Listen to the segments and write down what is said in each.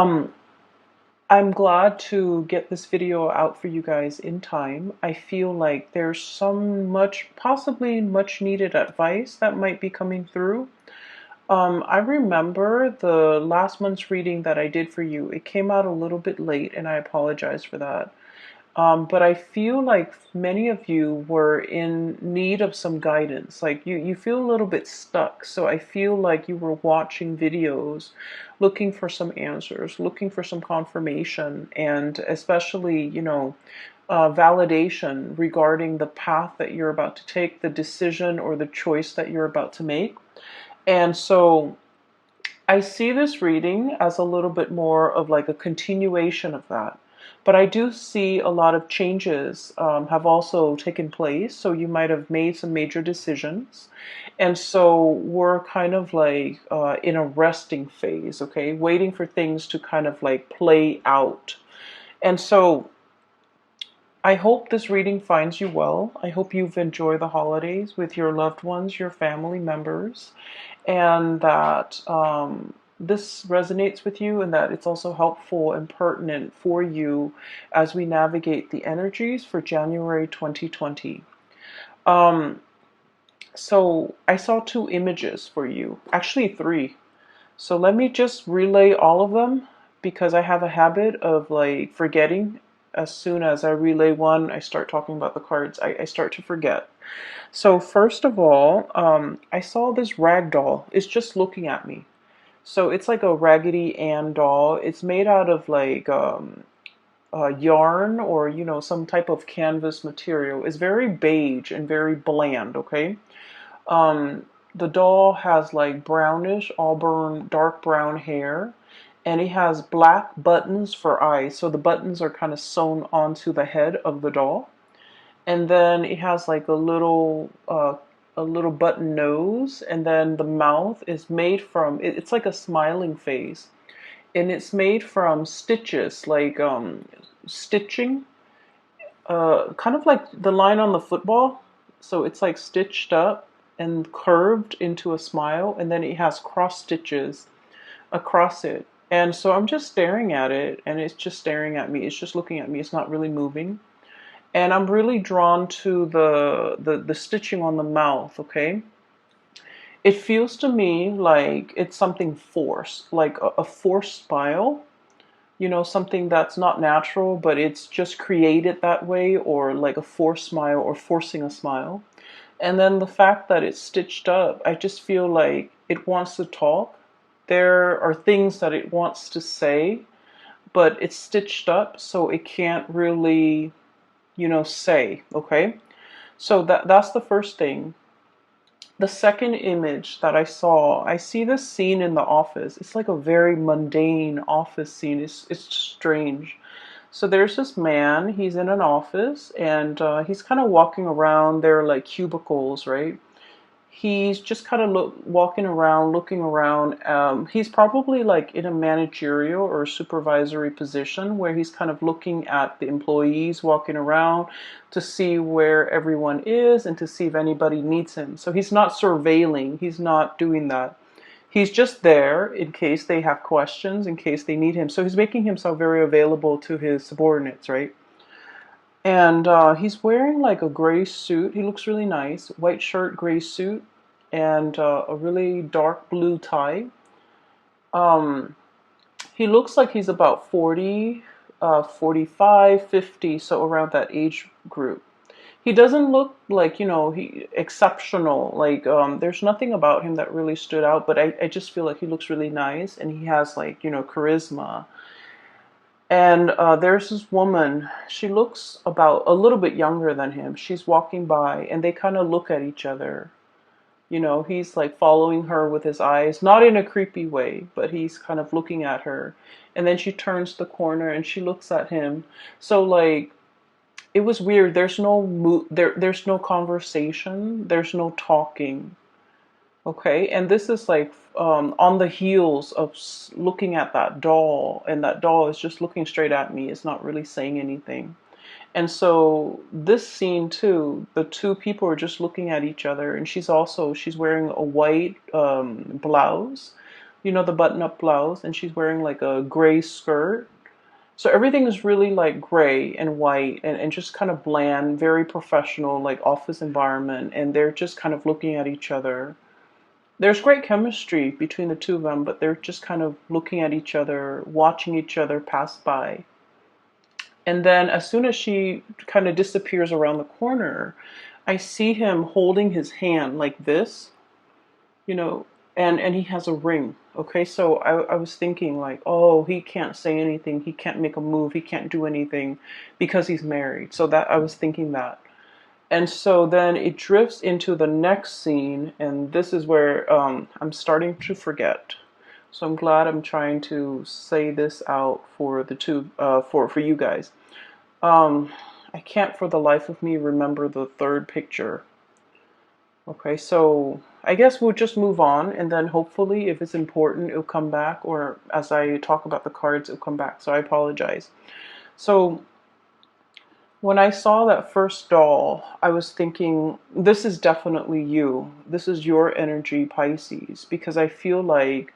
Um, I'm glad to get this video out for you guys in time. I feel like there's some possibly much needed advice that might be coming through. I remember the last month's reading that I did for you. It came out a little bit late, and I apologize for that. But I feel like many of you were in need of some guidance. Like you feel a little bit stuck. So I feel like you were watching videos, looking for some answers, looking for some confirmation, and especially, validation regarding the path that you're about to take, the decision or the choice that you're about to make. And so I see this reading as a little bit more of like a continuation of that. But I do see a lot of changes have also taken place. So you might have made some major decisions. And so we're kind of like in a resting phase, okay? Waiting for things to kind of like play out. And so I hope this reading finds you well. I hope you've enjoyed the holidays with your loved ones, your family members, and that this resonates with you and that it's also helpful and pertinent for you as we navigate the energies for January 2020. Um, so I saw two images for you, actually three. So let me just relay all of them because I have a habit of like forgetting. As soon as I relay one, I start talking about the cards. I start to forget. So first of all, I saw this rag doll. It's just looking at me. So it's like a Raggedy Ann doll. It's made out of like yarn or some type of canvas material. It's very beige and very bland. Okay. Um, the doll has like brownish, auburn, dark brown hair, and it has black buttons for eyes. So the buttons are kind of sewn onto the head of the doll, and then it has like a little button nose, and then the mouth is made from it's like a smiling face, and it's made from stitches, like stitching, kind of like the line on the football. So it's like stitched up and curved into a smile, and then it has cross stitches across it. And so I'm just staring at it, and it's just staring at me. It's just looking at me. It's not really moving. And I'm really drawn to the stitching on the mouth, okay? It feels to me like it's something forced, like a forced smile, something that's not natural, but it's just created that way, or like a forced smile or forcing a smile. And then the fact that it's stitched up, I just feel like it wants to talk. There are things that it wants to say, but it's stitched up, so it can't really, say, okay? So that's the first thing. The second image that I see this scene in the office. It's like a very mundane office scene. It's strange. So there's this man, he's in an office, and he's kind of walking around. There are like cubicles, right? He's just kind of walking around, looking around. He's probably like in a managerial or supervisory position where he's kind of looking at the employees walking around to see where everyone is and to see if anybody needs him. So he's not surveilling, he's not doing that. He's just there in case they have questions, in case they need him. So he's making himself very available to his subordinates, right? And he's wearing like a gray suit. He looks really nice. White shirt, gray suit, and a really dark blue tie. Um, he looks like he's about 40, 45, 50, so around that age group. He doesn't look like, he exceptional. Like, there's nothing about him that really stood out, but I just feel like he looks really nice and he has like, charisma. And there's this woman, she looks about a little bit younger than him. She's walking by and they kind of look at each other. He's like following her with his eyes, not in a creepy way, but he's kind of looking at her. And then she turns the corner and she looks at him. So like it was weird. There's no conversation, there's no talking. Okay, and this is like on the heels of looking at that doll, and that doll is just looking straight at me. It's not really saying anything. And so this scene too, the two people are just looking at each other, and she's wearing a white blouse you know, the button-up blouse, and she's wearing like a gray skirt. So everything is really like gray and white and just kind of bland, very professional, like office environment. And they're just kind of looking at each other. There's great chemistry between the two of them, but they're just kind of looking at each other, watching each other pass by. And then as soon as she kind of disappears around the corner, I see him holding his hand like this, you know, and he has a ring. Okay, so I was thinking like, oh, he can't say anything, he can't make a move, he can't do anything because he's married. So that I was thinking that. And so then it drifts into the next scene, and this is where I'm starting to forget. So I'm glad I'm trying to say this out for the two, for you guys. Um, I can't for the life of me remember the third picture. Okay, so I guess we'll just move on, and then hopefully, if it's important, it'll come back, or as I talk about the cards, it'll come back. So I apologize. So when I saw that first doll, I was thinking, this is definitely you. This is your energy, Pisces, because I feel like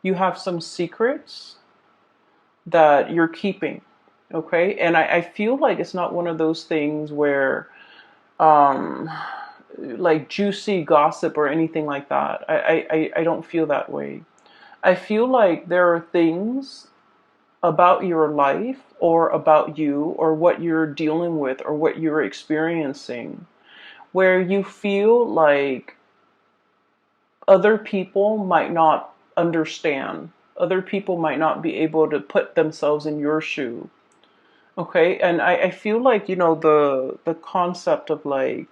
you have some secrets that you're keeping. Okay, and I feel like it's not one of those things where um like juicy gossip or anything like that. I don't feel that way. I feel like there are things about your life or about you or what you're dealing with or what you're experiencing where you feel like other people might not understand. Other people might not be able to put themselves in your shoe. Okay, and I feel like, you know, the concept of like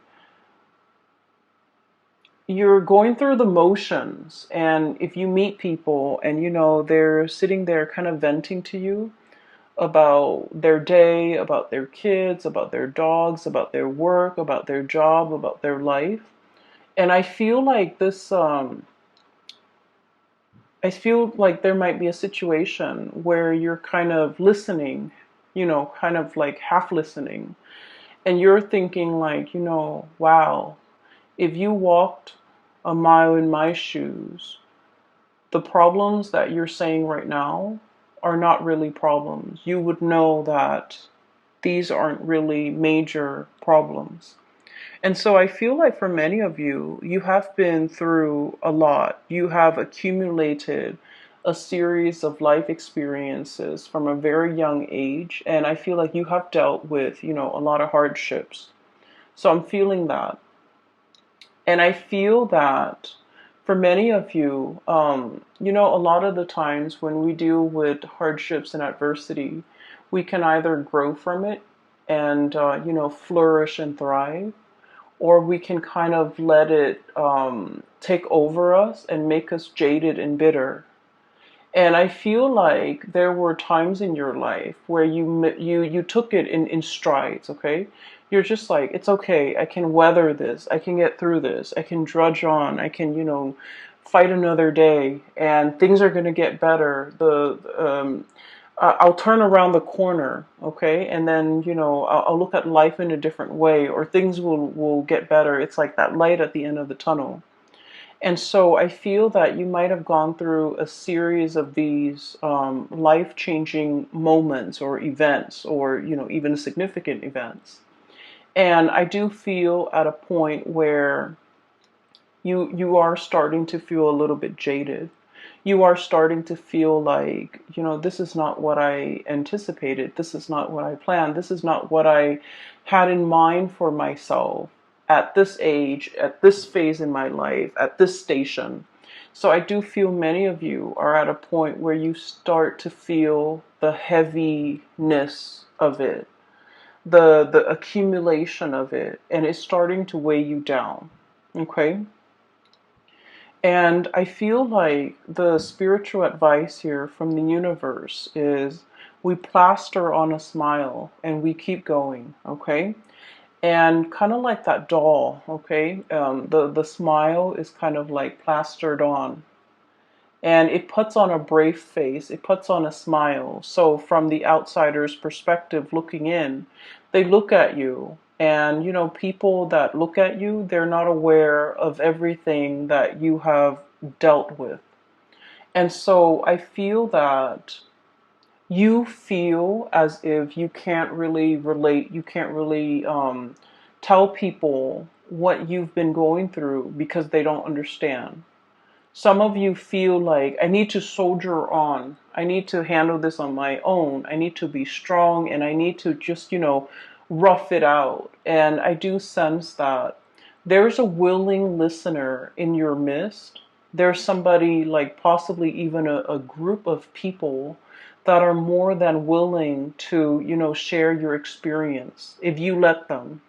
you're going through the motions, and if you meet people and you know they're sitting there kind of venting to you about their day, about their kids, about their dogs, about their work, about their job, about their life. And I feel like this I feel like there might be a situation where you're kind of listening, you know, kind of like half listening, and you're thinking like, you know, wow, if you walked a mile in my shoes, the problems that you're saying right now are not really problems. You would know that these aren't really major problems. And so I feel like for many of you, you have been through a lot. You have accumulated a series of life experiences from a very young age. And I feel like you have dealt with, you know, a lot of hardships. So I'm feeling that. And I feel that for many of you, you know, a lot of the times when we deal with hardships and adversity, we can either grow from it and, you know, flourish and thrive, or we can kind of let it take over us and make us jaded and bitter. And I feel like there were times in your life where you took it in strides, okay? You're just like, it's okay, I can weather this, I can get through this, I can drudge on, I can, you know, fight another day, and things are going to get better. I'll turn around the corner, okay? And then, you know, I'll look at life in a different way, or things will get better. It's like that light at the end of the tunnel. And so I feel that you might have gone through a series of these life-changing moments or events, or, you know, even significant events. And I do feel at a point where you are starting to feel a little bit jaded. You are starting to feel like, you know, this is not what I anticipated. This is not what I planned. This is not what I had in mind for myself at this age, at this phase in my life, at this station. So I do feel many of you are at a point where you start to feel the heaviness of it, the accumulation of it, and it's starting to weigh you down. Okay? And I feel like the spiritual advice here from the universe is we plaster on a smile and we keep going, okay? And kind of like that doll, okay? The smile is kind of like plastered on. And it puts on a brave face, it puts on a smile. So from the outsider's perspective looking in, they look at you. And, you know, people that look at you, they're not aware of everything that you have dealt with. And so I feel that you feel as if you can't really relate, you can't really tell people what you've been going through because they don't understand. Some of you feel like, I need to soldier on. I need to handle this on my own. I need to be strong and I need to just, rough it out. And I do sense that there's a willing listener in your midst. There's somebody, like possibly even a group of people that are more than willing to, share your experience if you let them.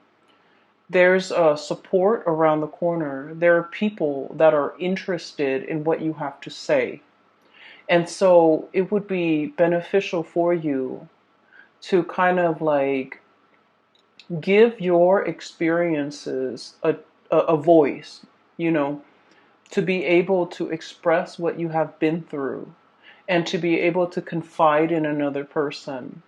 There's support around the corner. There are people that are interested in what you have to say. And so it would be beneficial for you to kind of like give your experiences a voice, you know, to be able to express what you have been through and to be able to confide in another person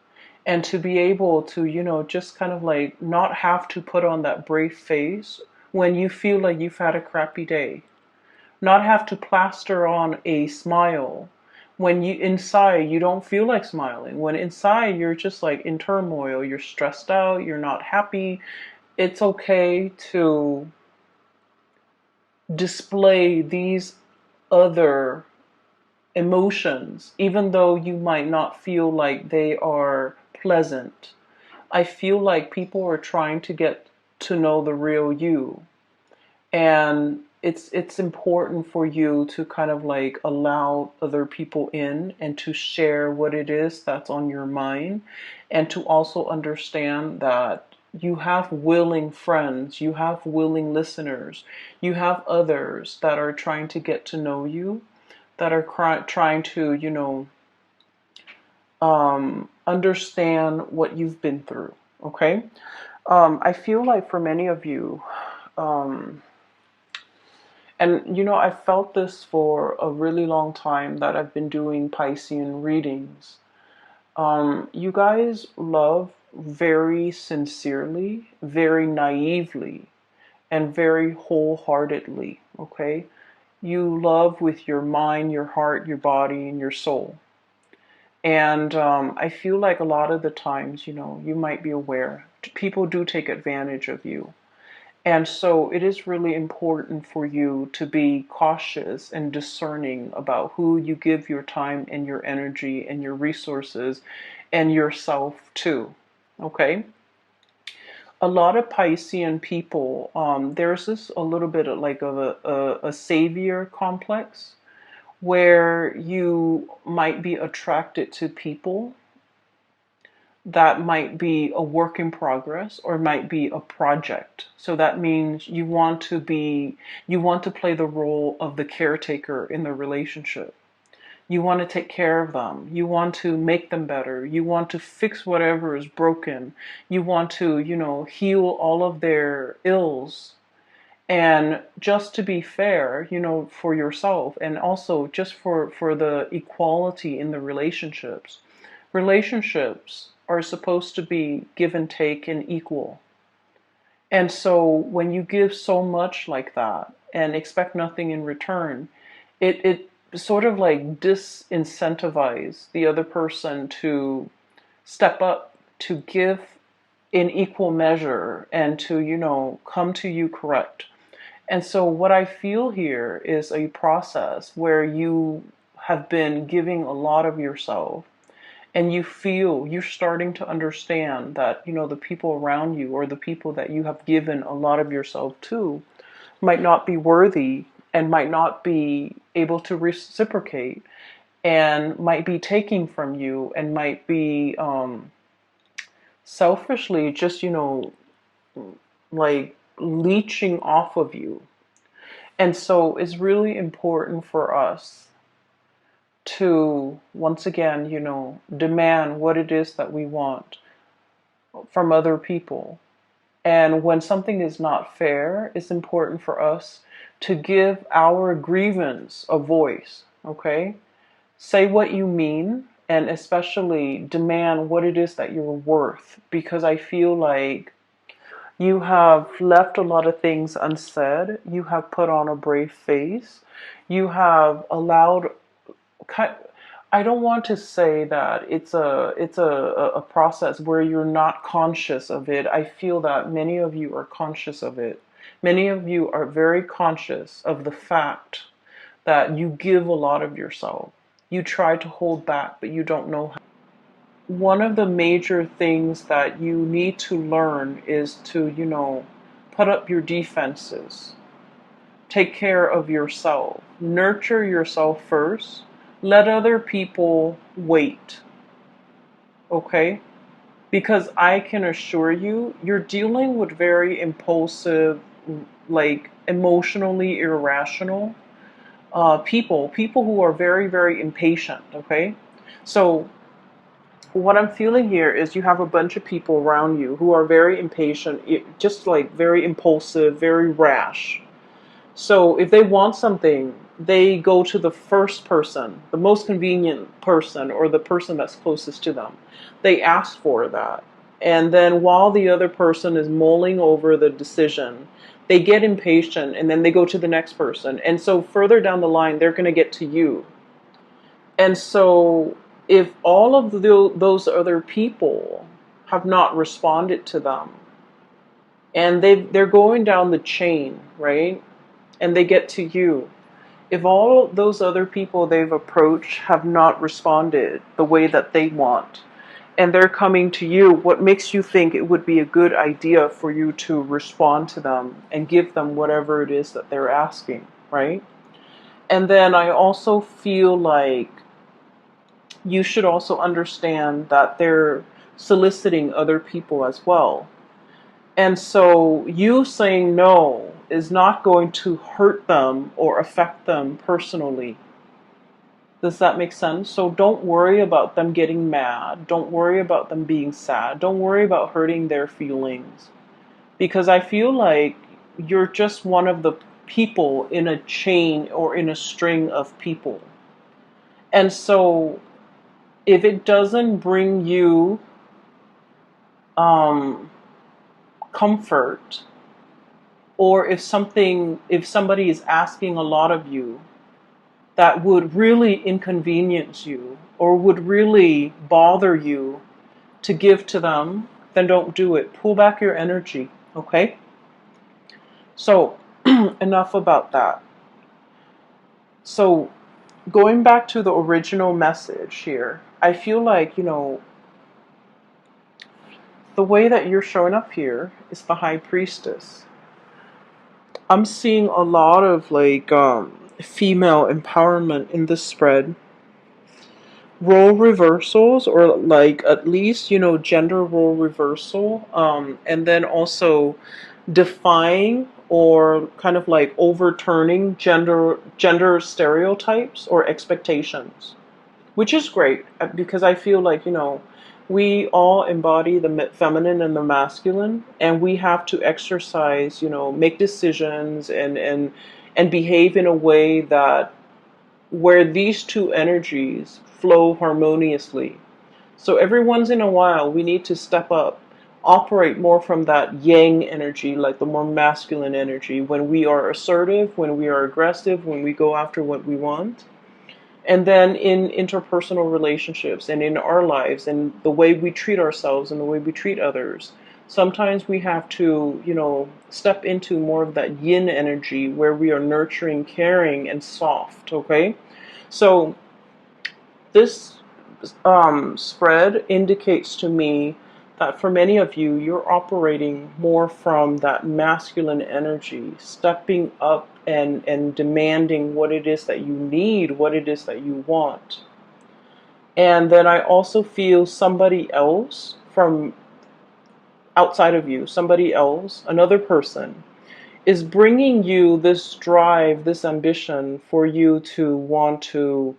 and to be able to, just kind of like not have to put on that brave face when you feel like you've had a crappy day. Not have to plaster on a smile when you inside you don't feel like smiling. When inside you're just like in turmoil, you're stressed out, you're not happy. It's okay to display these other emotions, even though you might not feel like they are pleasant. I feel like people are trying to get to know the real you. And it's important for you to kind of like allow other people in and to share what it is that's on your mind, and to also understand that you have willing friends, you have willing listeners, you have others that are trying to get to know you, that are trying to, understand what you've been through. Okay. I feel like for many of you, um, and I felt this for a really long time that I've been doing Piscean readings. You guys love very sincerely, very naively, and very wholeheartedly. Okay. You love with your mind, your heart, your body, and your soul. And I feel like a lot of the times, you might be aware, people do take advantage of you. And so it is really important for you to be cautious and discerning about who you give your time and your energy and your resources and yourself to. Okay? A lot of Piscean people, there's this a little bit of like of a savior complex where you might be attracted to people that might be a work in progress or might be a project. So that means you want to play the role of the caretaker in the relationship. You want to take care of them. You want to make them better. You want to fix whatever is broken. You want to, heal all of their ills. And just to be fair, for yourself and also just for the equality in the relationships. Relationships are supposed to be give and take and equal. And so when you give so much like that and expect nothing in return, it sort of like disincentivize the other person to step up, to give in equal measure and to, come to you correct. And so what I feel here is a process where you have been giving a lot of yourself and you feel you're starting to understand that, the people around you or the people that you have given a lot of yourself to might not be worthy and might not be able to reciprocate and might be taking from you and might be selfishly just, like leeching off of you. And so it's really important for us to, once again, demand what it is that we want from other people. And when something is not fair, it's important for us to give our grievance a voice, okay? Say what you mean and especially demand what it is that you're worth, because I feel like you have left a lot of things unsaid. You have put on a brave face. You have allowed I don't want to say that it's a process where you're not conscious of it. I feel that many of you are conscious of it. Many of you are very conscious of the fact that you give a lot of yourself. You try to hold back, but you don't know how. One of the major things that you need to learn is to, put up your defenses. Take care of yourself. Nurture yourself first. Let other people wait. Okay? Because I can assure you, you're dealing with very impulsive, like emotionally irrational people who are very, very impatient. Okay? So, what I'm feeling here is you have a bunch of people around you who are very impatient, just like very impulsive, very rash. So if they want something, they go to the first person, the most convenient person, or the person that's closest to them. They ask for that. And then while the other person is mulling over the decision, they get impatient and then they go to the next person. And so further down the line, they're going to get to you. And so if all of those other people have not responded to them, and they're going down the chain, right? And they get to you. If all those other people they've approached have not responded the way that they want, and they're coming to you, what makes you think it would be a good idea for you to respond to them and give them whatever it is that they're asking, right? And then I also feel like you should also understand that they're soliciting other people as well. And so you saying no is not going to hurt them or affect them personally. Does that make sense? So don't worry about them getting mad. Don't worry about them being sad. Don't worry about hurting their feelings. Because I feel like you're just one of the people in a chain or in a string of people. And so if it doesn't bring you um, comfort, or if somebody is asking a lot of you that would really inconvenience you or would really bother you to give to them, then don't do it. Pull back your energy, okay? So enough about that. So going back to the original message here, I feel like, the way that you're showing up here is the High Priestess. I'm seeing a lot of like female empowerment in this spread. Role reversals, or like at least, gender role reversal. And then also defying or kind of like overturning gender stereotypes or expectations, which is great because I feel like, we all embody the feminine and the masculine, and we have to exercise, make decisions and behave in a way that where these two energies flow harmoniously. So every once in a while, we need to step up, operate more from that yang energy, like the more masculine energy, when we are assertive, when we are aggressive, when we go after what we want. And then in interpersonal relationships and in our lives and the way we treat ourselves and the way we treat others, sometimes we have to, step into more of that yin energy where we are nurturing, caring, and soft, okay? So this spread indicates to me that for many of you, you're operating more from that masculine energy, stepping up and demanding what it is that you need, what it is that you want. And then I also feel somebody else from outside of you, somebody else, another person, is bringing you this drive, this ambition for you to want to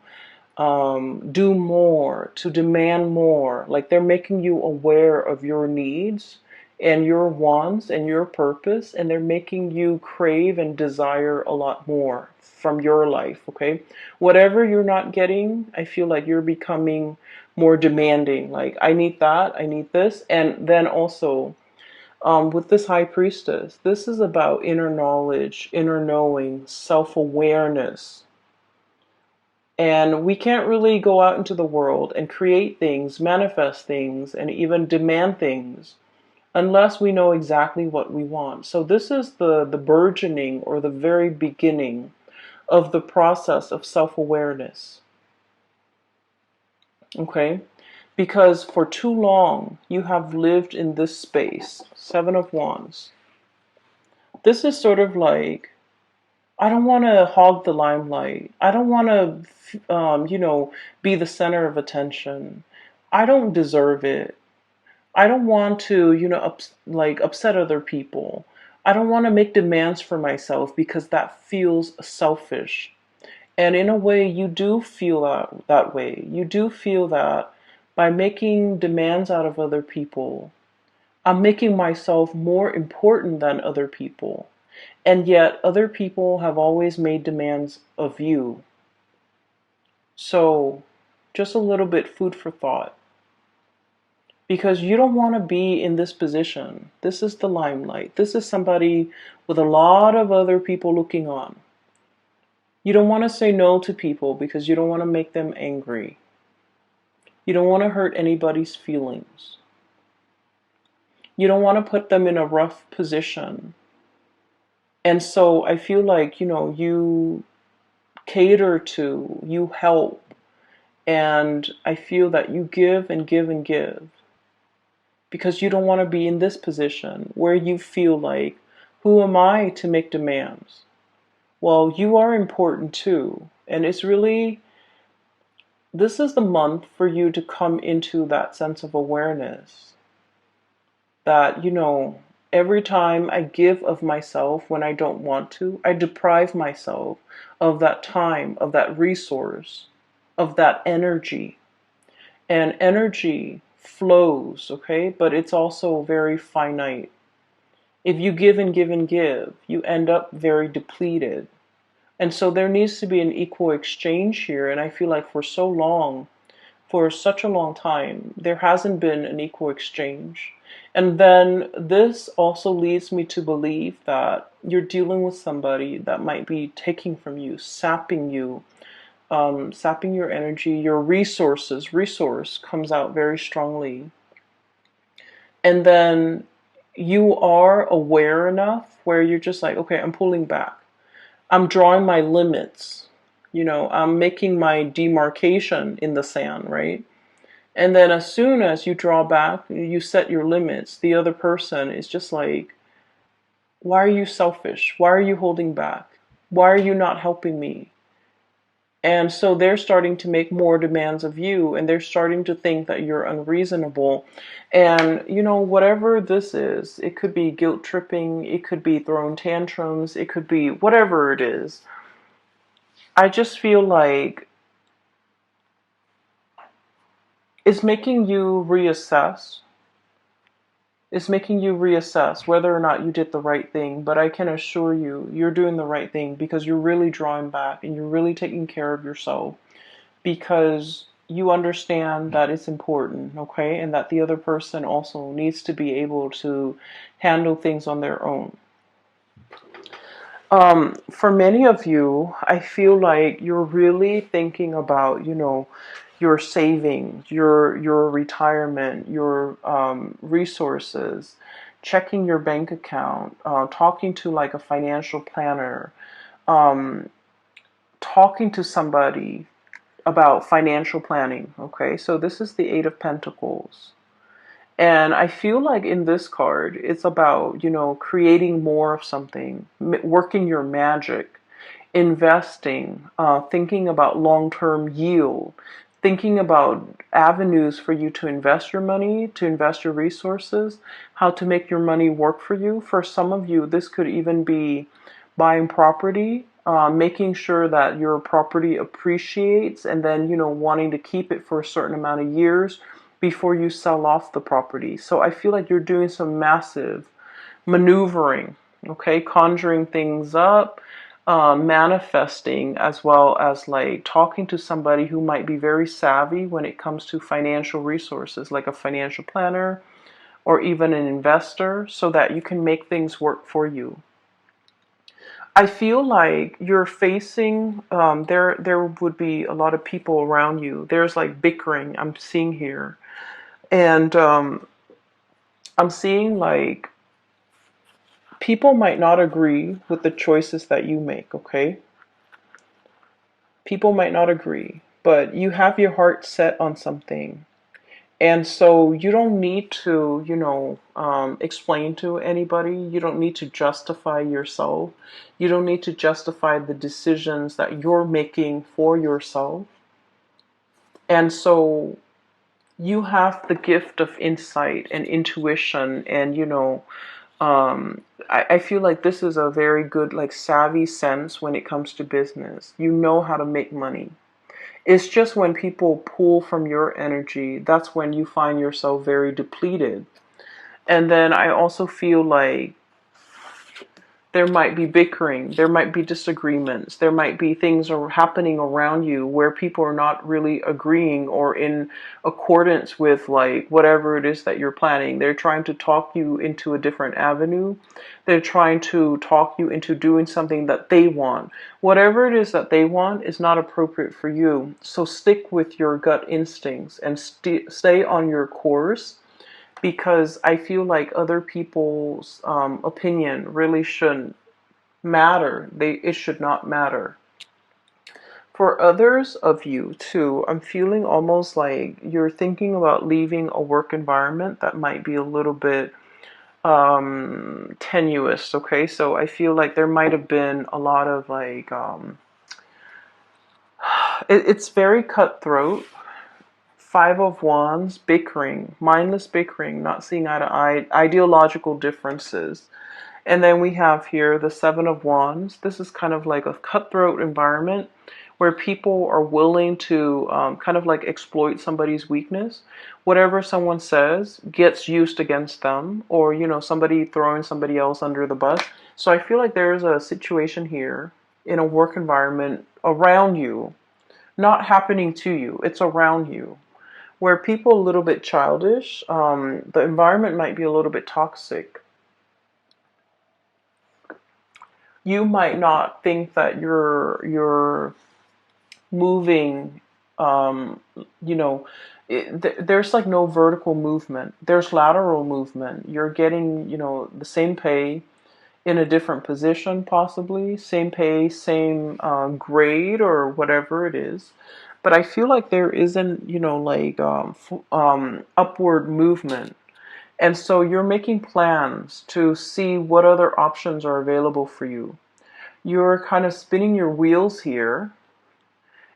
do more, to demand more. Like they're making you aware of your needs and your wants and your purpose, and they're making you crave and desire a lot more from your life, okay? Whatever you're not getting, I feel like you're becoming more demanding. Like, I need that, I need this. And then also, with this High Priestess, this is about inner knowledge, inner knowing, self-awareness. And we can't really go out into the world and create things, manifest things, and even demand things unless we know exactly what we want. So this is the burgeoning or the very beginning of the process of self-awareness. Okay? Because for too long you have lived in this space, Seven of Wands. This is sort of like, I don't want to hog the limelight. I don't want to, be the center of attention. I don't deserve it. I don't want to, upset other people. I don't want to make demands for myself because that feels selfish. And in a way, you do feel that way. You do feel that by making demands out of other people, I'm making myself more important than other people. And yet, other people have always made demands of you. So, just a little bit food for thought. Because you don't want to be in this position. This is the limelight. This is somebody with a lot of other people looking on. You don't want to say no to people because you don't want to make them angry. You don't want to hurt anybody's feelings. You don't want to put them in a rough position. And so I feel like, you cater to, you help, and I feel that you give and give and give because you don't want to be in this position where you feel like, who am I to make demands? Well, you are important too. And it's really, this is the month for you to come into that sense of awareness that, every time I give of myself when I don't want to, I deprive myself of that time, of that resource, of that energy. And energy flows, okay? But it's also very finite. If you give and give and give, you end up very depleted. And so there needs to be an equal exchange here. And I feel like for such a long time, there hasn't been an equal exchange. And then this also leads me to believe that you're dealing with somebody that might be taking from you, sapping you, sapping your energy, your resources. Resource comes out very strongly. And then you are aware enough where you're just like, okay, I'm pulling back. I'm drawing my limits. I'm making my demarcation in the sand, right? And then as soon as you draw back, you set your limits, the other person is just like, why are you selfish? Why are you holding back? Why are you not helping me? And so they're starting to make more demands of you, and they're starting to think that you're unreasonable. And, whatever this is, it could be guilt tripping, it could be throwing tantrums, it could be whatever it is. I just feel like it's making you reassess. It's making you reassess whether or not you did the right thing. But I can assure you, you're doing the right thing because you're really drawing back and you're really taking care of yourself because you understand that it's important, okay? And that the other person also needs to be able to handle things on their own. For many of you, I feel like you're really thinking about, your savings, your retirement, your resources, checking your bank account, talking to like a financial planner, um, talking to somebody about financial planning. Okay, so this is the Eight of Pentacles. And I feel like in this card, it's about, creating more of something, working your magic, investing, thinking about long-term yield, thinking about avenues for you to invest your money, to invest your resources, how to make your money work for you. For some of you, this could even be buying property, making sure that your property appreciates, and then, wanting to keep it for a certain amount of years before you sell off the property. So I feel like you're doing some massive maneuvering, okay, conjuring things up, manifesting, as well as like talking to somebody who might be very savvy when it comes to financial resources, like a financial planner or even an investor, so that you can make things work for you. I feel like you're facing there would be a lot of people around you. There's like bickering I'm seeing here. And I'm seeing like people might not agree with the choices that you make, okay? People might not agree, but you have your heart set on something. And so you don't need to, explain to anybody. You don't need to justify yourself. You don't need to justify the decisions that you're making for yourself. And so you have the gift of insight and intuition. And, I feel like this is a very good, like, savvy sense when it comes to business. You know how to make money. It's just when people pull from your energy, that's when you find yourself very depleted. And then I also feel like there might be bickering, there might be disagreements, there might be things are happening around you where people are not really agreeing or in accordance with like whatever it is that you're planning. They're trying to talk you into a different avenue. They're trying to talk you into doing something that they want. Whatever it is that they want is not appropriate for you. So stick with your gut instincts and stay on your course, because I feel like other people's opinion really shouldn't matter. It should not matter. For others of you too, I'm feeling almost like you're thinking about leaving a work environment that might be a little bit tenuous. Okay, so I feel like there might have been a lot of like it's very cutthroat. Five of Wands, bickering, mindless bickering, not seeing eye to eye, ideological differences. And then we have here the Seven of Wands. This is kind of like a cutthroat environment where people are willing to kind of like exploit somebody's weakness. Whatever someone says gets used against them, or, somebody throwing somebody else under the bus. So I feel like there's a situation here in a work environment around you, not happening to you, it's around you, where people are a little bit childish. The environment might be a little bit toxic. You might not think that you're moving. Um, you know, there's like no vertical movement. There's lateral movement. You're getting the same pay in a different position, possibly same pay, same grade or whatever it is. But I feel like there isn't, like upward movement. And so you're making plans to see what other options are available for you. You're kind of spinning your wheels here,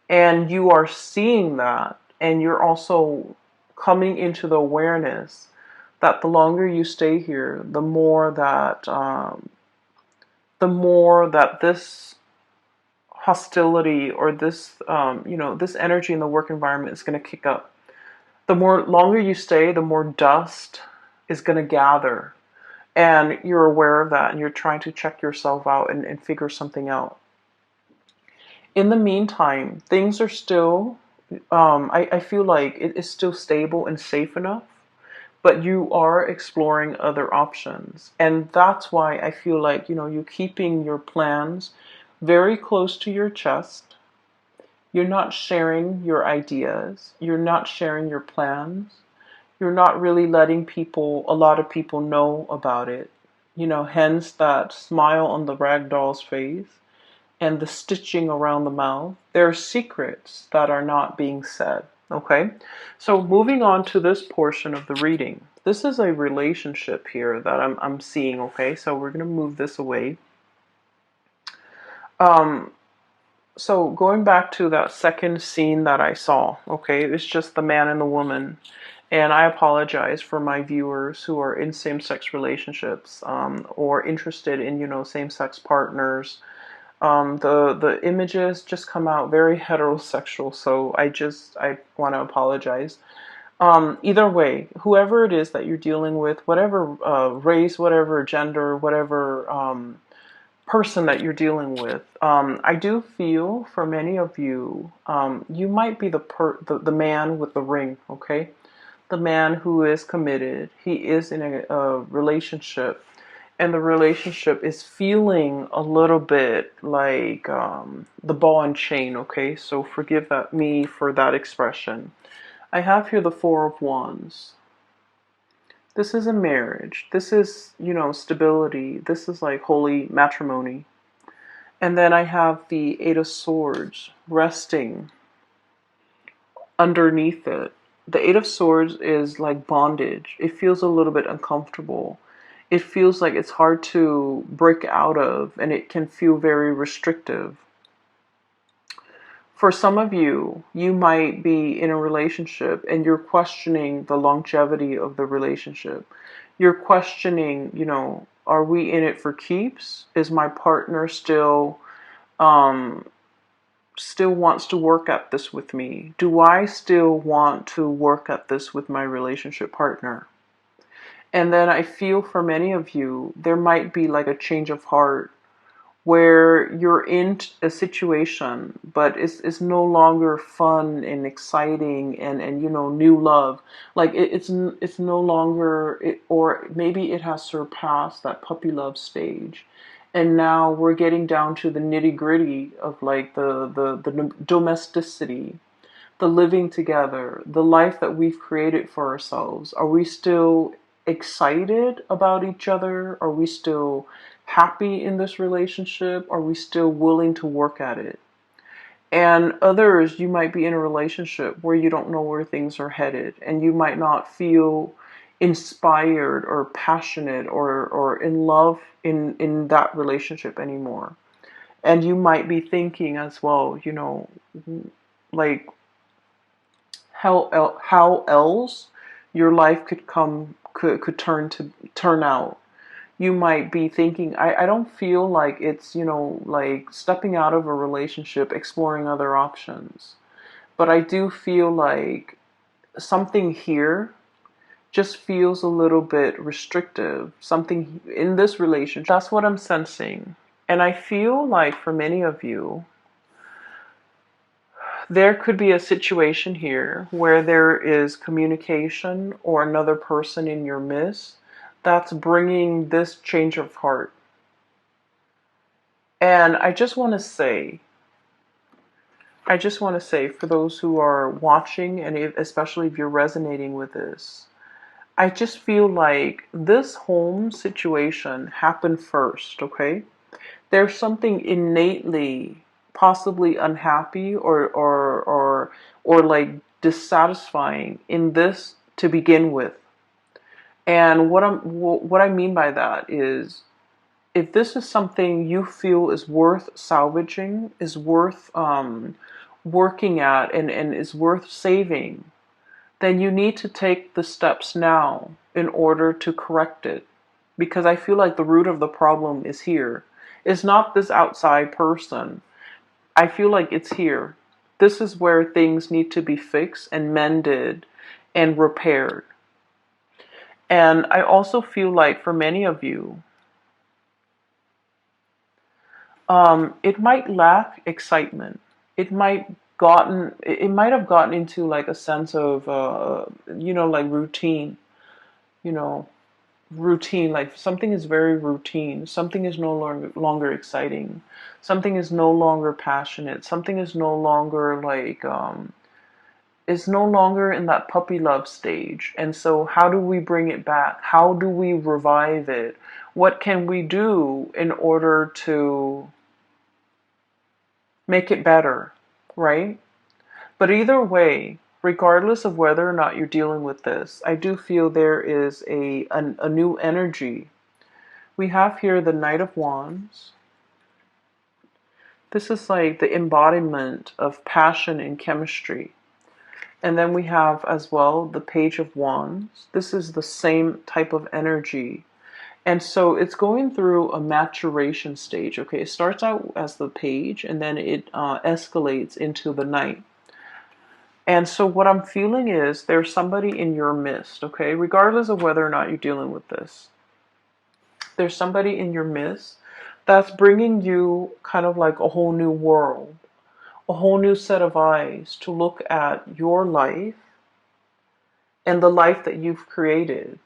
and you are seeing that, and you're also coming into the awareness that the longer you stay here, the more that this hostility or this this energy in the work environment is going to kick up. The more longer you stay, the more dust is going to gather, and you're aware of that, and you're trying to check yourself out and figure something out. In the meantime, things are still I feel like it is still stable and safe enough, but you are exploring other options. And that's why I feel like, you're keeping your plans very close to your chest. You're not sharing your ideas. You're not sharing your plans. You're not really letting a lot of people know about it. Hence that smile on the rag doll's face and the stitching around the mouth. There are secrets that are not being said. Okay, so moving on to this portion of the reading. This is a relationship here that I'm seeing. Okay, so we're gonna move this away. Um, so going back to that second scene that I saw. Okay, it's just the man and the woman. And I apologize for my viewers who are in same-sex relationships or interested in, same-sex partners. The images just come out very heterosexual, so I want to apologize. Either way, whoever it is that you're dealing with, whatever race, whatever gender, whatever person that you're dealing with, I do feel for many of you, you might be the man with the ring, okay? The man who is committed. He is in a relationship. and the relationship is feeling a little bit like the ball and chain, okay? So forgive me for that expression. I have here the Four of Wands. This is a marriage. This is, stability. This is like holy matrimony. And then I have the Eight of Swords resting underneath it. The Eight of Swords is like bondage. It feels a little bit uncomfortable. It feels like it's hard to break out of, and it can feel very restrictive. For some of you, you might be in a relationship and you're questioning the longevity of the relationship. You're questioning, are we in it for keeps? Is my partner um, still wants to work at this with me? Do I still want to work at this with my relationship partner? And then I feel for many of you, there might be like a change of heart where you're in a situation, but it's no longer fun and exciting and new love. Like it's no longer or maybe it has surpassed that puppy love stage, and now we're getting down to the nitty gritty of like the domesticity, the living together, the life that we've created for ourselves. Are we still excited about each other? Are we still happy in this relationship? Are we still willing to work at it? And others, you might be in a relationship where you don't know where things are headed, and you might not feel inspired or passionate or in love in that relationship anymore. And you might be thinking as well, like how else your life could turn out. You might be thinking, I don't feel like it's, like stepping out of a relationship, exploring other options. But I do feel like something here just feels a little bit restrictive. Something in this relationship. That's what I'm sensing. And I feel like for many of you, there could be a situation here where there is communication or another person in your midst that's bringing this change of heart. And I just want to say for those who are watching, and especially if you're resonating with this, I just feel like this home situation happened first, okay? There's something innately possibly unhappy or like dissatisfying in this to begin with. And what I mean by that is, if this is something you feel is worth salvaging, is worth working at, and is worth saving, then you need to take the steps now in order to correct it. Because I feel like the root of the problem is here. It's not this outside person. I feel like it's here. This is where things need to be fixed and mended and repaired. And I also feel like for many of you, it might lack excitement. It might have gotten into like a sense of, like routine, you know, routine, like something is very routine. Something is no longer exciting. Something is no longer passionate. Something is no longer like, is no longer in that puppy love stage. And so how do we bring it back? How do we revive it? What can we do in order to make it better, right? But either way, regardless of whether or not you're dealing with this, I do feel there is a new energy. We have here the Knight of Wands. This is like the embodiment of passion and chemistry. And then we have as well the Page of Wands. This is the same type of energy. And so it's going through a maturation stage. Okay, it starts out as the Page, and then it escalates into the Knight. And so what I'm feeling is there's somebody in your midst, okay, regardless of whether or not you're dealing with this. There's somebody in your midst that's bringing you kind of like a whole new world, a whole new set of eyes to look at your life and the life that you've created.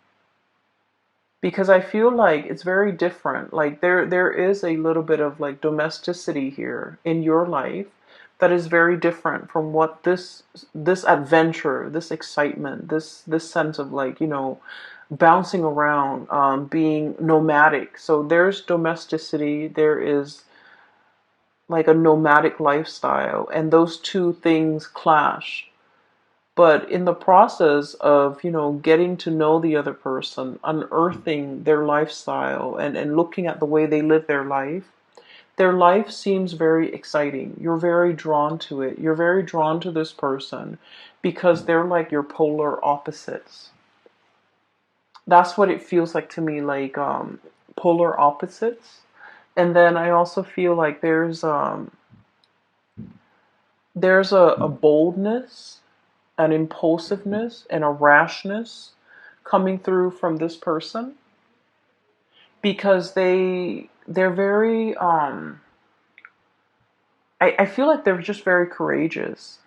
because I feel like it's very different. Like there is a little bit of like domesticity here in your life that is very different from what this adventure, this excitement, this sense of like, bouncing around, being nomadic. So there's domesticity, there is like a nomadic lifestyle, and those two things clash. But in the process of, getting to know the other person, unearthing their lifestyle, and looking at the way they live their life seems very exciting. You're very drawn to it. You're very drawn to this person because they're like your polar opposites. That's what it feels like to me, like polar opposites. And then I also feel like there's a boldness, an impulsiveness, and a rashness coming through from this person because they're very I feel like they're just very courageous.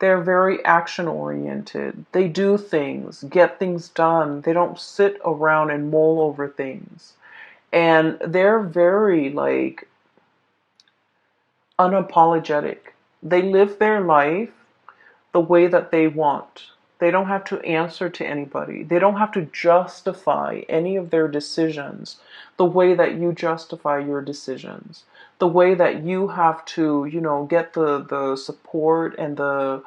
They're very action oriented. They do things, get things done. They don't sit around and mull over things. And they're very like unapologetic. They live their life the way that they want. They don't have to answer to anybody. They don't have to justify any of their decisions the way that you justify your decisions. The way that you have to, get the support and the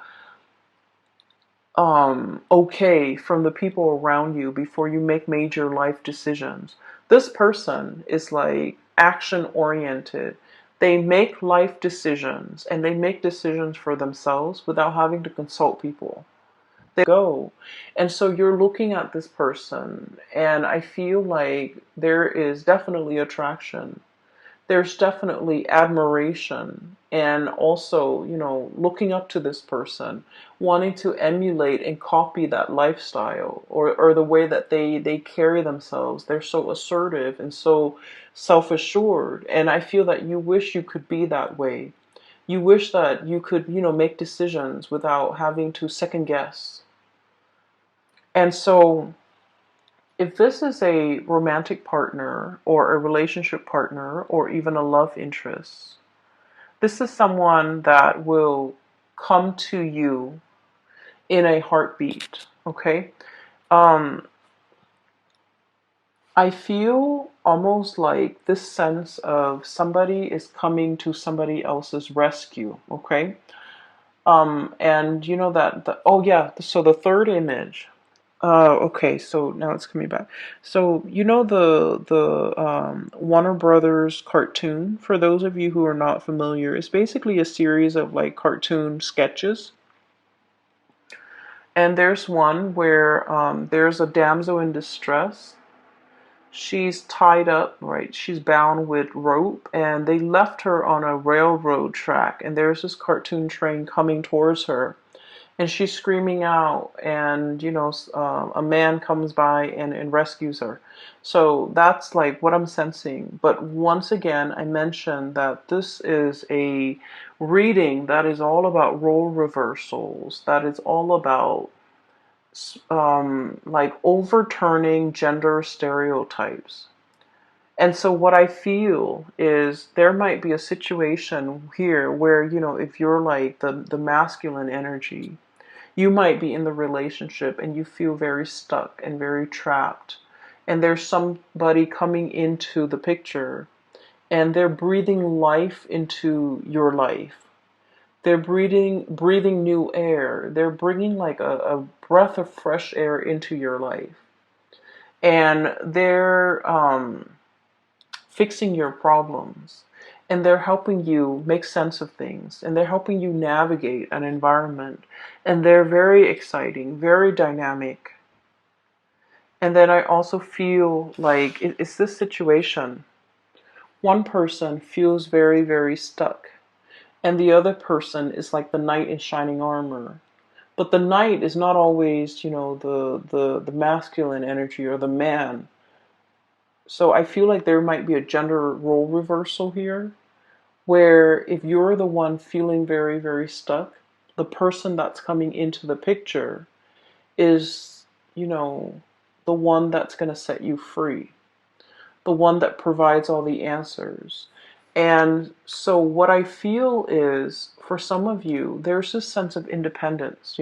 okay from the people around you before you make major life decisions. This person is like action oriented. They make life decisions and they make decisions for themselves without having to consult people. They go. And so you're looking at this person, and I feel like there is definitely attraction. There's definitely admiration, and also, looking up to this person, wanting to emulate and copy that lifestyle, or the way that they carry themselves. They're so assertive and so self-assured, and I feel that you wish you could be that way. You wish that you could, make decisions without having to second guess. And so if this is a romantic partner or a relationship partner or even a love interest, this is someone that will come to you in a heartbeat, okay? Um, I feel almost like this sense of somebody is coming to somebody else's rescue, okay? And you know that oh yeah, so the third image. Okay, so now it's coming back. So you know the Warner Brothers cartoon. For those of you who are not familiar, it's basically a series of like cartoon sketches. And there's one where there's a damsel in distress. She's tied up, right? She's bound with rope, and they left her on a railroad track. And there's this cartoon train coming towards her, and she's screaming out, and a man comes by and rescues her. So that's like what I'm sensing. But once again, I mentioned that this is a reading that is all about role reversals, that is all about like overturning gender stereotypes. And so what I feel is there might be a situation here where, if you're like the masculine energy, you might be in the relationship and you feel very stuck and very trapped. And there's somebody coming into the picture and they're breathing life into your life. They're breathing new air. They're bringing like a breath of fresh air into your life. And they're fixing your problems. And they're helping you make sense of things. And they're helping you navigate an environment. And they're very exciting, very dynamic. And then I also feel like it's this situation. One person feels very, very stuck. And the other person is like the knight in shining armor. But the knight is not always, the masculine energy or the man. So I feel like there might be a gender role reversal here, where if you're the one feeling very, very stuck, the person that's coming into the picture is, you know, the one that's going to set you free, the one that provides all the answers. And so what I feel is, for some of you, there's this sense of independence,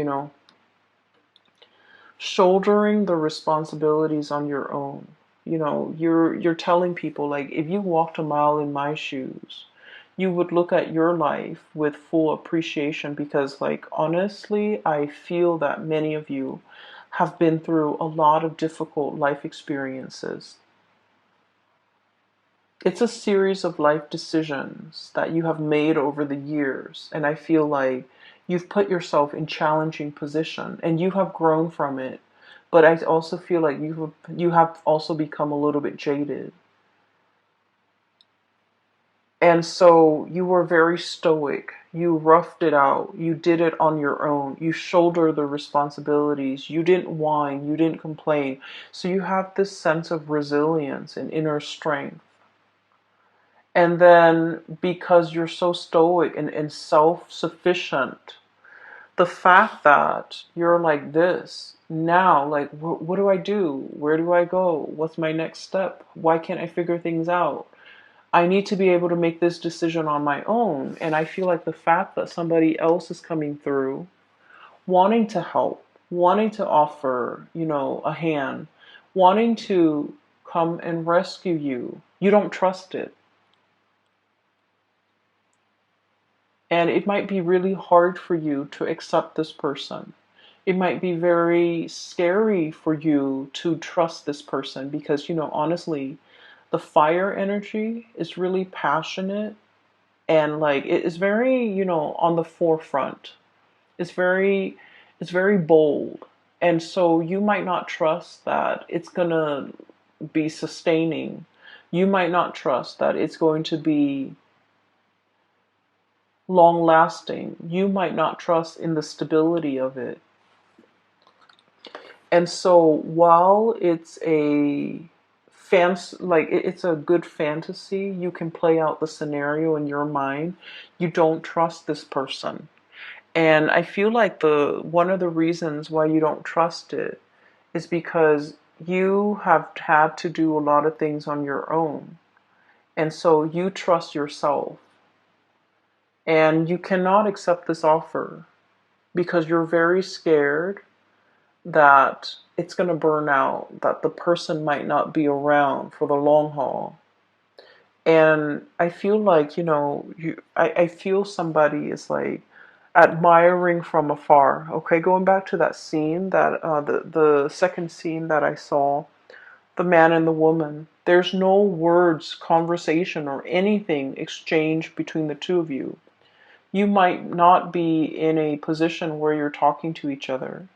shouldering the responsibilities on your own. You're telling people, like, if you walked a mile in my shoes, you would look at your life with full appreciation, because, like, honestly, I feel that many of you have been through a lot of difficult life experiences. It's a series of life decisions that you have made over the years, and I feel like you've put yourself in challenging position and you have grown from it. But I also feel like you have also become a little bit jaded. And so you were very stoic. You roughed it out. You did it on your own. You shoulder the responsibilities. You didn't whine. You didn't complain. So you have this sense of resilience and inner strength. And then, because you're so stoic and self-sufficient, the fact that you're like this now, like, what do I do? Where do I go? What's my next step? Why can't I figure things out? I need to be able to make this decision on my own. And I feel like the fact that somebody else is coming through, wanting to help, wanting to offer, a hand, wanting to come and rescue you, you don't trust it. And it might be really hard for you to accept this person. It might be very scary for you to trust this person because, honestly, the fire energy is really passionate, and, like, it is very, on the forefront. It's very it's very bold. And so you might not trust that it's going to be sustaining. You might not trust that it's going to be long lasting. You might not trust in the stability of it. And so while it's a it's a good fantasy, you can play out the scenario in your mind. You don't trust this person. And I feel like the one of the reasons why you don't trust it is because you have had to do a lot of things on your own. And so you trust yourself. And you cannot accept this offer because you're very scared that it's going to burn out, that the person might not be around for the long haul. And I feel like, I feel somebody is, like, admiring from afar. Okay, going back to that scene, that the second scene that I saw, the man and the woman. There's no words, conversation, or anything exchanged between the two of you. You might not be in a position where you're talking to each other.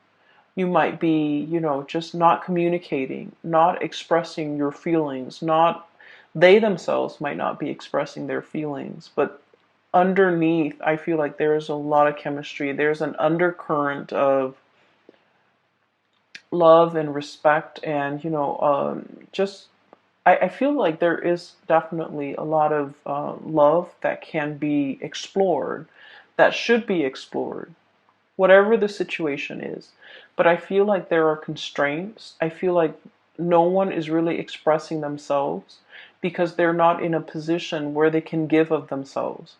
You might be, just not communicating, not expressing your feelings, not, they themselves might not be expressing their feelings, but underneath, I feel like there's a lot of chemistry. There's an undercurrent of love and respect, and, just, I feel like there is definitely a lot of love that can be explored, that should be explored, whatever the situation is. But I feel like there are constraints. I feel like no one is really expressing themselves because they're not in a position where they can give of themselves.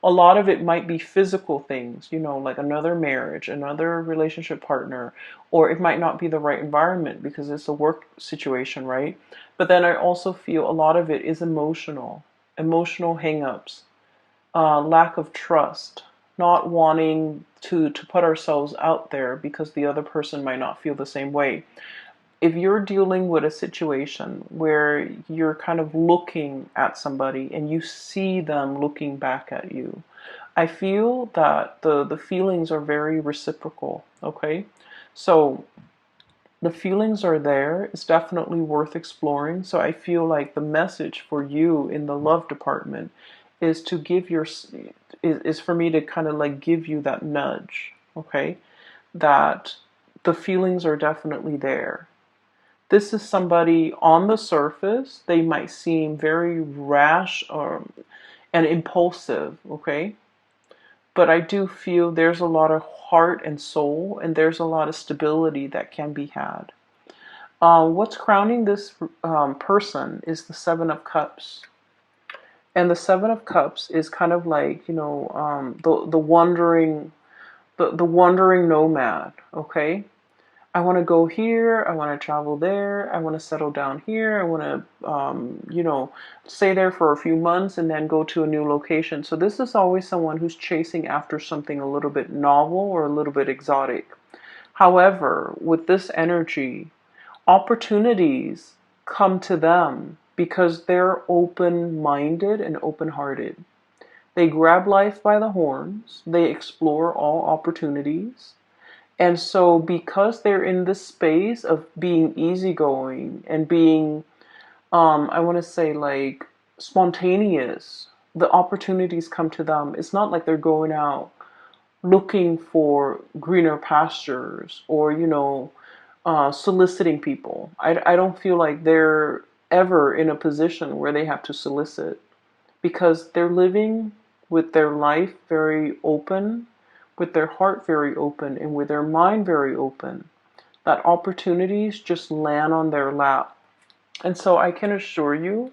A lot of it might be physical things, like another marriage, another relationship partner, or it might not be the right environment because it's a work situation, right? But then I also feel a lot of it is emotional hangups, lack of trust, not wanting to put ourselves out there because the other person might not feel the same way. If you're dealing with a situation where you're kind of looking at somebody and you see them looking back at you, I feel that the feelings are very reciprocal, okay? So the feelings are there. It's definitely worth exploring. So I feel like the message for you in the love department is to give your is for me to kind of, like, give you that nudge, okay? That the feelings are definitely there. This is somebody on the surface, they might seem very rash and impulsive, okay? But I do feel there's a lot of heart and soul, and there's a lot of stability that can be had. What's crowning this person is the Seven of Cups. And the Seven of Cups is kind of like, the wandering nomad, okay? I want to go here, I want to travel there, I want to settle down here, I want to, stay there for a few months and then go to a new location. So this is always someone who's chasing after something a little bit novel or a little bit exotic. However, with this energy, opportunities come to them because they're open-minded and open-hearted. They grab life by the horns, they explore all opportunities. And so, because they're in this space of being easygoing and being, I want to say, like, spontaneous, the opportunities come to them. It's not like they're going out looking for greener pastures or, soliciting people. I don't feel like they're ever in a position where they have to solicit because they're living with their life very open, with their heart very open, and with their mind very open. That opportunities just land on their lap. And so I can assure you,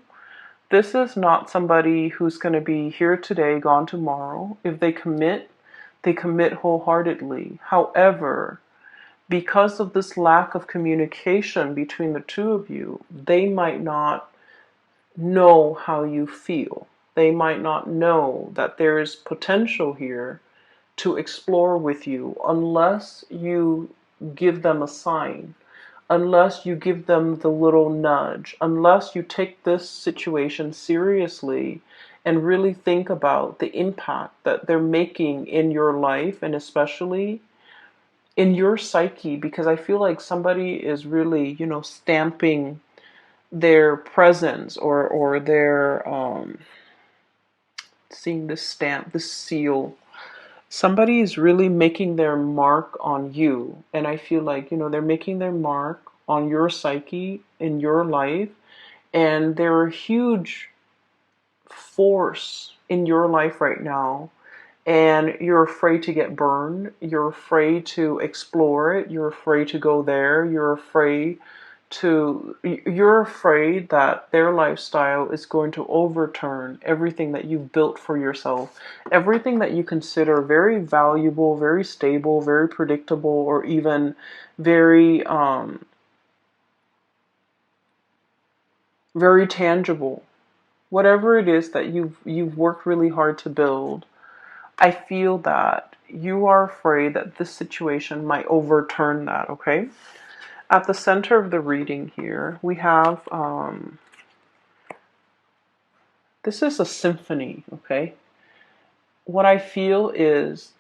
this is not somebody who's going to be here today, gone tomorrow. If they commit wholeheartedly. However, because of this lack of communication between the two of you, they might not know how you feel. They might not know that there is potential here to explore with you unless you give them a sign, unless you give them the little nudge, unless you take this situation seriously and really think about the impact that they're making in your life and especially in your psyche, because I feel like somebody is really, stamping their presence or their seeing this stamp, this seal. Somebody is really making their mark on you. And I feel like, they're making their mark on your psyche in your life. And they're a huge force in your life right now. And you're afraid to get burned. You're afraid to explore it. You're afraid to go there. You're afraid that their lifestyle is going to overturn everything that you've built for yourself, everything that you consider very valuable, very stable, very predictable, or even very very tangible. Whatever it is that you've worked really hard to build, I feel that you are afraid that this situation might overturn that, okay? At the center of the reading here, we have, this is a symphony, okay? What I feel is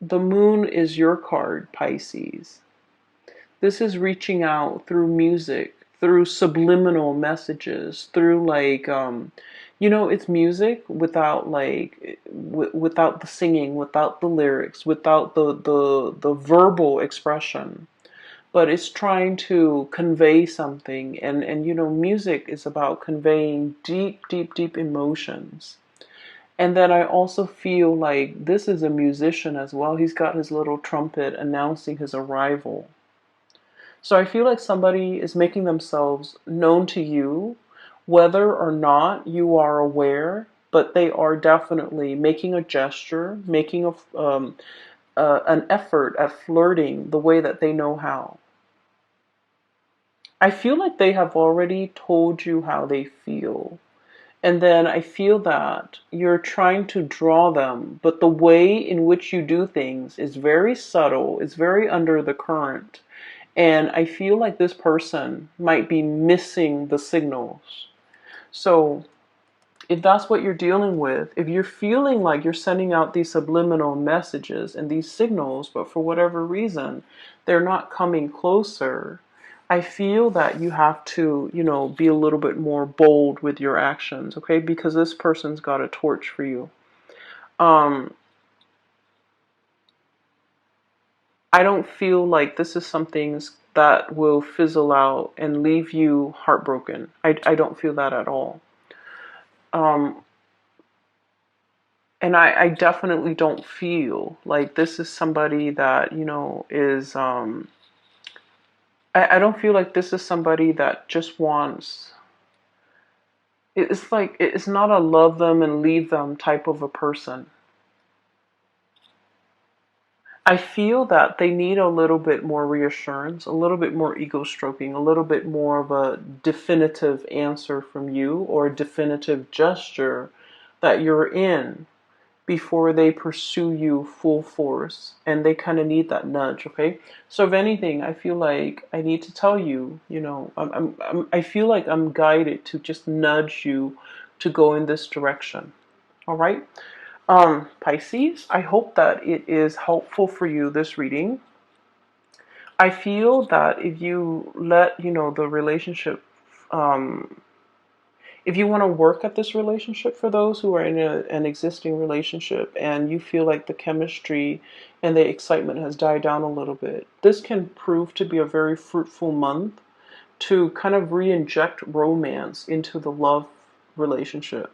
the moon is your card, Pisces. This is reaching out through music, through subliminal messages, through like, it's music without like, without the singing, without the lyrics, without the verbal expression. But it's trying to convey something, and music is about conveying deep, deep, deep emotions. And then I also feel like this is a musician as well. He's got his little trumpet announcing his arrival. So I feel like somebody is making themselves known to you, whether or not you are aware, but they are definitely making a gesture, making an effort at flirting the way that they know how. I feel like they have already told you how they feel. And then I feel that you're trying to draw them, but the way in which you do things is very subtle, it's very under the current. And I feel like this person might be missing the signals. So if that's what you're dealing with, if you're feeling like you're sending out these subliminal messages and these signals, but for whatever reason, they're not coming closer, I feel that you have to, be a little bit more bold with your actions, okay? Because this person's got a torch for you. Um, I don't feel like this is something that will fizzle out and leave you heartbroken. I don't feel that at all. Um, and I definitely don't feel like this is somebody that, is, I don't feel like this is somebody that just wants, it's like, it's not a love them and leave them type of a person. I feel that they need a little bit more reassurance, a little bit more ego stroking, a little bit more of a definitive answer from you, or a definitive gesture that you're in before they pursue you full force. And they kind of need that nudge, okay? So if anything, I feel like I need to tell you, I feel like I'm guided to just nudge you to go in this direction. All right? Pisces, I hope that it is helpful for you, this reading. I feel that if you let, the relationship, um, if you want to work at this relationship, for those who are in an existing relationship and you feel like the chemistry and the excitement has died down a little bit, this can prove to be a very fruitful month to kind of re-inject romance into the love relationship.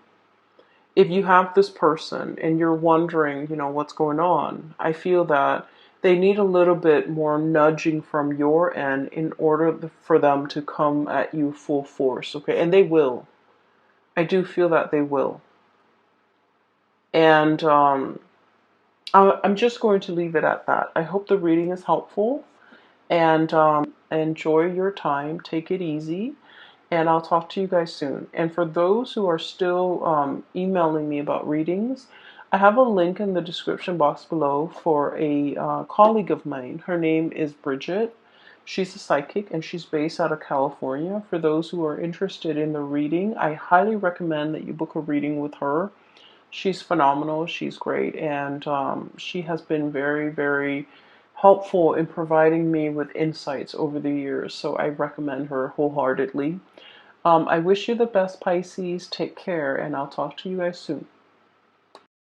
If you have this person and you're wondering, what's going on, I feel that they need a little bit more nudging from your end in order for them to come at you full force, okay? And they will. I do feel that they will. And I'm just going to leave it at that. I hope the reading is helpful, and enjoy your time. Take it easy. And I'll talk to you guys soon. And for those who are still emailing me about readings, I have a link in the description box below for a colleague of mine. Her name is Bridget. She's a psychic and she's based out of California. For those who are interested in the reading, I highly recommend that you book a reading with her. She's phenomenal. She's great. And she has been very, very helpful in providing me with insights over the years. So I recommend her wholeheartedly. I wish you the best, Pisces. Take care, and I'll talk to you guys soon.